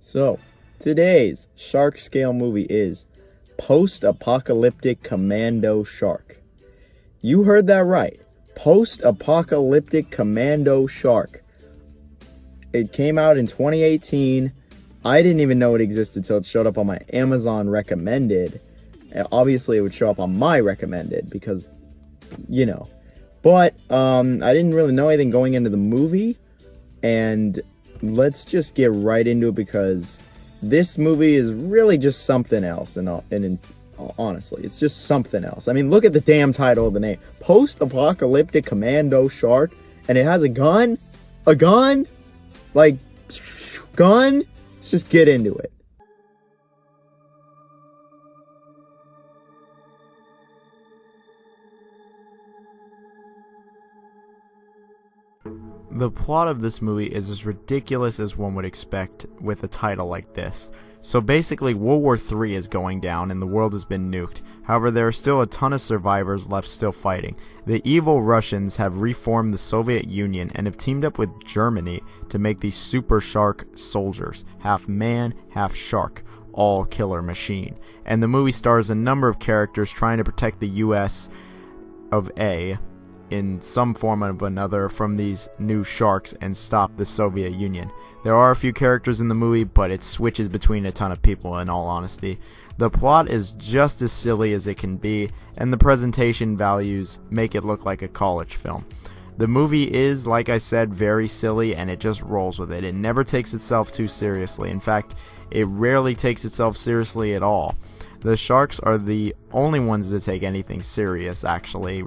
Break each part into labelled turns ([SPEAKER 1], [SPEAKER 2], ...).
[SPEAKER 1] So, today's shark scale movie is Post-Apocalyptic Commando Shark. You heard that right. Post-Apocalyptic Commando Shark. It came out in 2018. I didn't even know it existed until it showed up on my Amazon recommended. Obviously, it would show up on my recommended because, But I didn't really know anything going into the movie. And let's just get right into it because this movie is really just something else. And honestly, it's just something else. I mean, look at the damn title of the name. Post-Apocalyptic Commando Shark. And it has a gun? A gun? Like, gun? Let's just get into it.
[SPEAKER 2] The plot of this movie is as ridiculous as one would expect with a title like this. So basically, World War III is going down and the world has been nuked. However, there are still a ton of survivors left still fighting. The evil Russians have reformed the Soviet Union and have teamed up with Germany to make these super shark soldiers. Half man, half shark. All killer machine. And the movie stars a number of characters trying to protect the US of A in some form or another from these new sharks and stop the Soviet Union. There are a few characters in the movie, but it switches between a ton of people in all honesty. The plot is just as silly as it can be, and the presentation values make it look like a college film. The movie is, like I said, very silly, and it just rolls with it. It never takes itself too seriously. In fact, it rarely takes itself seriously at all. The sharks are the only ones to take anything serious, actually.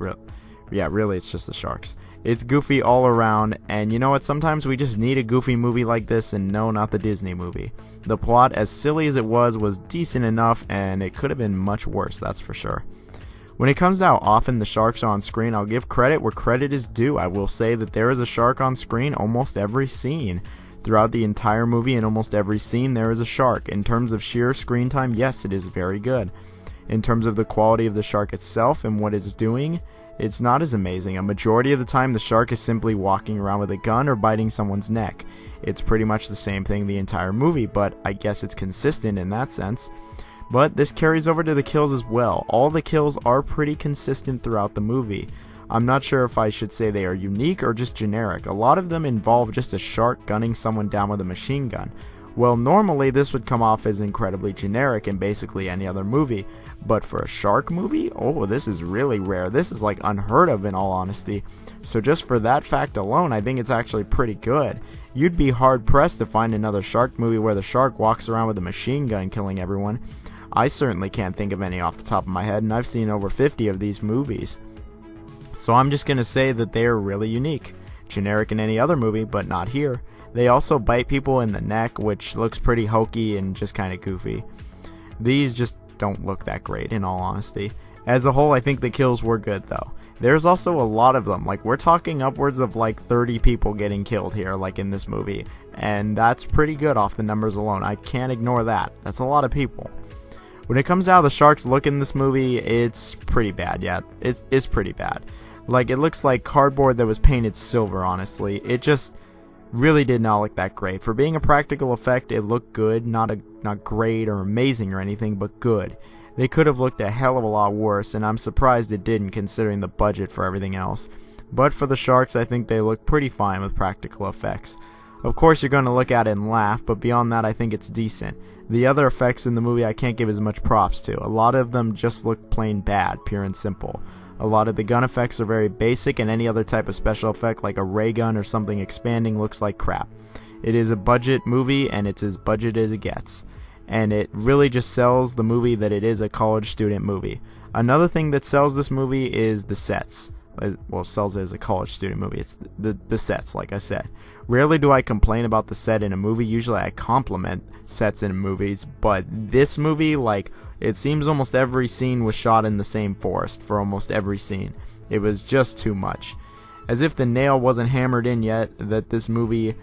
[SPEAKER 2] Yeah, really, it's just the sharks. It's goofy all around, and you know what? Sometimes we just need a goofy movie like this, and no, not the Disney movie. The plot, as silly as it was decent enough, and it could have been much worse, that's for sure. When it comes to how often the sharks are on screen, I'll give credit where credit is due. I will say that there is a shark on screen almost every scene. Throughout the entire movie, in almost every scene, there is a shark. In terms of sheer screen time, yes, it is very good. In terms of the quality of the shark itself and what it's doing, it's not as amazing. A majority of the time, the shark is simply walking around with a gun or biting someone's neck. It's pretty much the same thing the entire movie, but I guess it's consistent in that sense. But this carries over to the kills as well. All the kills are pretty consistent throughout the movie. I'm not sure if I should say they are unique or just generic. A lot of them involve just a shark gunning someone down with a machine gun. Well, normally this would come off as incredibly generic in basically any other movie. But for a shark movie, oh, this is really rare. This is like unheard of in all honesty. So just for that fact alone, I think it's actually pretty good. You'd be hard pressed to find another shark movie where the shark walks around with a machine gun killing everyone. I certainly can't think of any off the top of my head, and I've seen over 50 of these movies. So I'm just going to say that they are really unique. Generic in any other movie, but not here. They also bite people in the neck, which looks pretty hokey and just kind of goofy. These just don't look that great in all honesty. As a whole, I think the kills were good though. There's also a lot of them. Like, we're talking upwards of like 30 people getting killed here, like in this movie. And that's pretty good off the numbers alone. I can't ignore that. That's a lot of people. When it comes to how the sharks look in this movie, it's pretty bad, yeah. It's pretty bad. Like, it looks like cardboard that was painted silver, honestly. It just really did not look that great. For being a practical effect, it looked good, not great or amazing or anything, but good. They could have looked a hell of a lot worse, and I'm surprised it didn't considering the budget for everything else. But for the sharks, I think they look pretty fine with practical effects. Of course, you're going to look at it and laugh, but beyond that, I think it's decent. The other effects in the movie I can't give as much props to. A lot of them just look plain bad, pure and simple. A lot of the gun effects are very basic, and any other type of special effect like a ray gun or something expanding looks like crap. It is a budget movie, and it's as budget as it gets. And it really just sells the movie that it is a college student movie. Another thing that sells this movie is the sets. Well, sells it as a college student movie. It's the sets, like I said. Rarely do I complain about the set in a movie. Usually I compliment sets in movies. But this movie, like, it seems almost every scene was shot in the same forest for almost every scene. It was just too much. As if the nail wasn't hammered in yet that this movie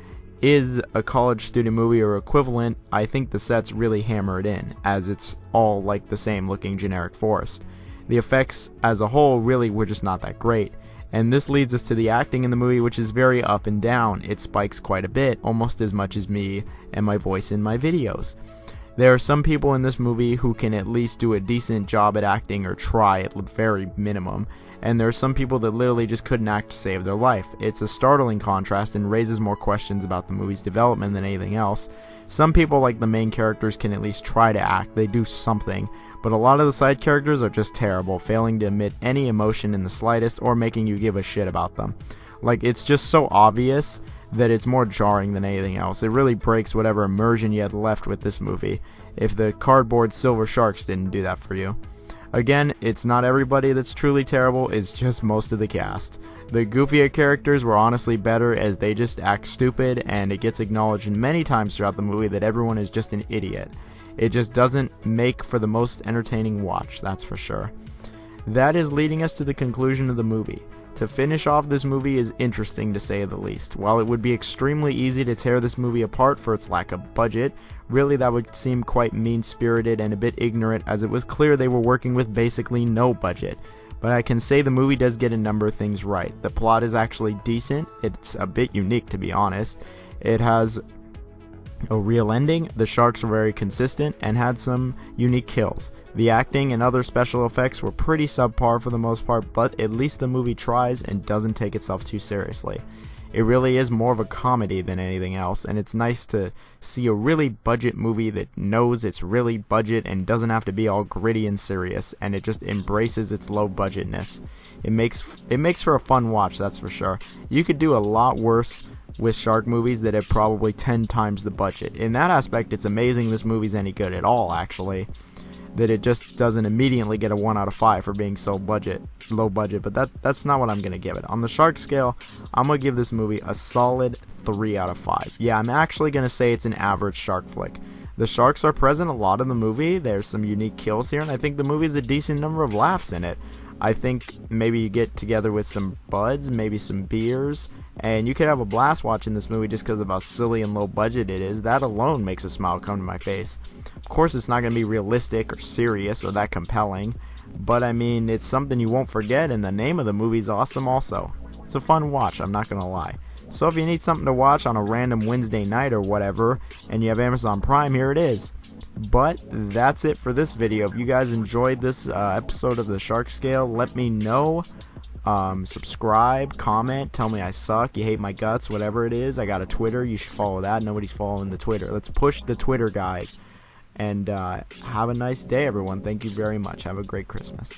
[SPEAKER 2] is a college student movie or equivalent, I think the sets really hammer it in, as it's all like the same looking generic forest. The effects as a whole really were just not that great. And this leads us to the acting in the movie, which is very up and down. It spikes quite a bit, almost as much as me and my voice in my videos. There are some people in this movie who can at least do a decent job at acting, or try at the very minimum, and there are some people that literally just couldn't act to save their life. It's a startling contrast and raises more questions about the movie's development than anything else. Some people, like the main characters, can at least try to act, they do something, but a lot of the side characters are just terrible, failing to emit any emotion in the slightest or making you give a shit about them. Like, it's just so obvious that it's more jarring than anything else. It really breaks whatever immersion you had left with this movie, if the cardboard silver sharks didn't do that for you. Again, it's not everybody that's truly terrible, it's just most of the cast. The goofier characters were honestly better, as they just act stupid, and it gets acknowledged many times throughout the movie that everyone is just an idiot. It just doesn't make for the most entertaining watch, that's for sure. That is leading us to the conclusion of the movie. To finish off, this movie is interesting to say the least. While it would be extremely easy to tear this movie apart for its lack of budget, really that would seem quite mean-spirited and a bit ignorant, as it was clear they were working with basically no budget. But I can say the movie does get a number of things right. The plot is actually decent, it's a bit unique to be honest. It has a real ending, the sharks were very consistent, and had some unique kills. The acting and other special effects were pretty subpar for the most part, but at least the movie tries and doesn't take itself too seriously. It really is more of a comedy than anything else, and it's nice to see a really budget movie that knows it's really budget and doesn't have to be all gritty and serious, and it just embraces its low budgetness. It makes for a fun watch, that's for sure. You could do a lot worse with shark movies that have probably 10 times the budget. In that aspect, it's amazing this movie's any good at all, actually. That it just doesn't immediately get a 1 out of 5 for being so low budget, but that's not what I'm going to give it. On the shark scale, I'm going to give this movie a solid 3 out of 5. Yeah, I'm actually going to say it's an average shark flick. The sharks are present a lot in the movie, there's some unique kills here, and I think the movie's a decent number of laughs in it. I think maybe you get together with some buds, maybe some beers, and you could have a blast watching this movie just because of how silly and low budget it is. That alone makes a smile come to my face. Of course, it's not going to be realistic or serious or that compelling, but I mean, it's something you won't forget, and the name of the movie's awesome also. It's a fun watch, I'm not going to lie. So if you need something to watch on a random Wednesday night or whatever, and you have Amazon Prime, here it is. But that's it for this video. If you guys enjoyed this episode of the Shark Scale, let me know. Subscribe, comment, tell me I suck, you hate my guts, whatever it is. I got a Twitter, you should follow that. Nobody's following the Twitter. Let's push the Twitter, guys. And have a nice day, everyone. Thank you very much. Have a great Christmas.